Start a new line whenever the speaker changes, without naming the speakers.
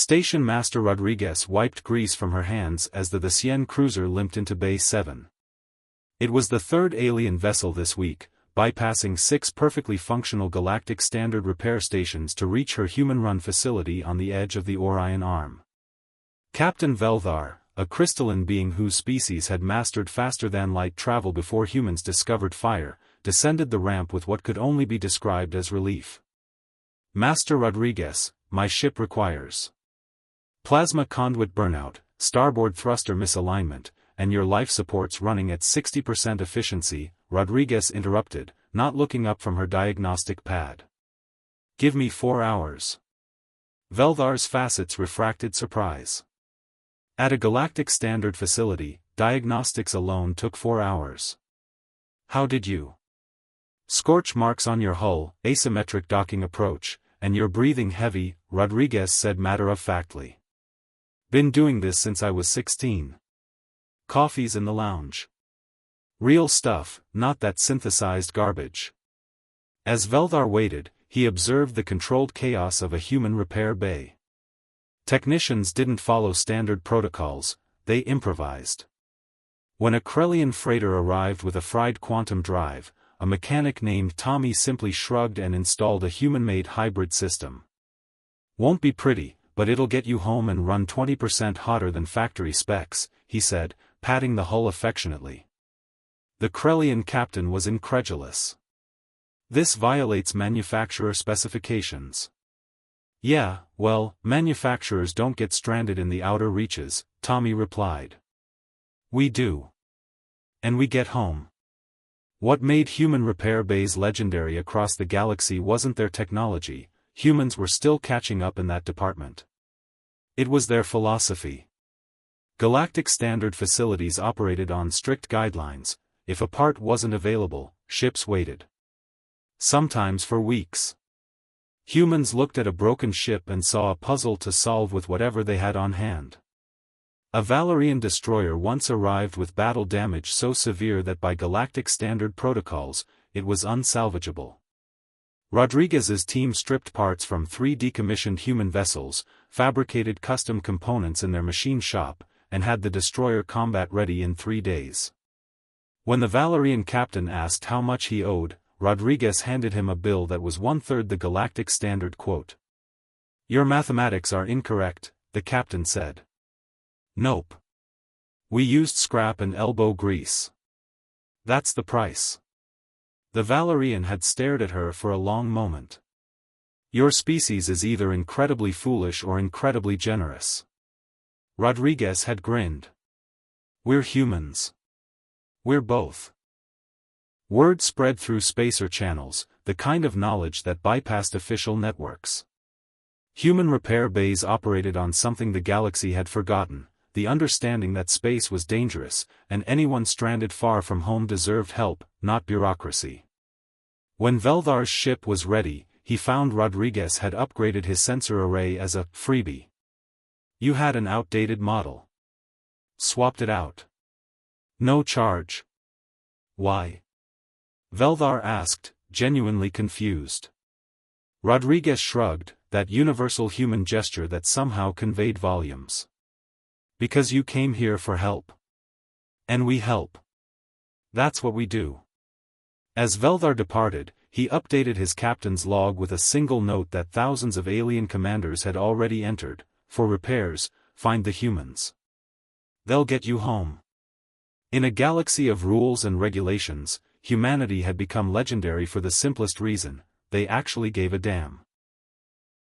Station Master Rodriguez wiped grease from her hands as the Cien cruiser limped into Bay 7. It was the third alien vessel this week, bypassing 6 perfectly functional galactic standard repair stations to reach her human-run facility on the edge of the Orion Arm. Captain Veldar, a crystalline being whose species had mastered faster-than-light travel before humans discovered fire, descended the ramp with what could only be described as relief. "Master Rodriguez, my ship requires plasma conduit burnout, starboard thruster misalignment, and your life supports running at 60% efficiency," Rodriguez interrupted, not looking up from her diagnostic pad. "Give me 4 hours." Veldar's facets refracted surprise. At a galactic standard facility, diagnostics alone took 4 hours. "How did you?" "Scorch marks on your hull, asymmetric docking approach, and you're breathing heavy," Rodriguez said matter-of-factly. "Been doing this since I was 16. Coffee's in the lounge. Real stuff, not that synthesized garbage." As Veldar waited, he observed the controlled chaos of a human repair bay. Technicians didn't follow standard protocols, they improvised. When a Krellian freighter arrived with a fried quantum drive, a mechanic named Tommy simply shrugged and installed a human-made hybrid system. "Won't be pretty, but it'll get you home and run 20% hotter than factory specs," he said, patting the hull affectionately. The Krellian captain was incredulous. "This violates manufacturer specifications." "Yeah, well, manufacturers don't get stranded in the outer reaches," Tommy replied. "We do. And we get home." What made human repair bays legendary across the galaxy wasn't their technology, humans were still catching up in that department. It was their philosophy. Galactic standard facilities operated on strict guidelines. If a part wasn't available, ships waited. Sometimes for weeks. Humans looked at a broken ship and saw a puzzle to solve with whatever they had on hand. A Valerian destroyer once arrived with battle damage so severe that by galactic standard protocols, it was unsalvageable. Rodriguez's team stripped parts from 3 decommissioned human vessels, fabricated custom components in their machine shop, and had the destroyer combat-ready in 3 days. When the Valerian captain asked how much he owed, Rodriguez handed him a bill that was 1/3 the galactic standard quote. "Your mathematics are incorrect," the captain said. "Nope. We used scrap and elbow grease. That's the price." The Valerian had stared at her for a long moment. "Your species is either incredibly foolish or incredibly generous." Rodriguez had grinned. "We're humans. We're both." Word spread through spacer channels, the kind of knowledge that bypassed official networks. Human repair bays operated on something the galaxy had forgotten, the understanding that space was dangerous, and anyone stranded far from home deserved help, not bureaucracy. When Veldar's ship was ready, he found Rodriguez had upgraded his sensor array as a freebie. "You had an outdated model. Swapped it out. No charge." "Why?" Veldar asked, genuinely confused. Rodriguez shrugged, that universal human gesture that somehow conveyed volumes. "Because you came here for help. And we help. That's what we do." As Veldar departed, he updated his captain's log with a single note that thousands of alien commanders had already entered: "For repairs, find the humans. They'll get you home." In a galaxy of rules and regulations, humanity had become legendary for the simplest reason: they actually gave a damn.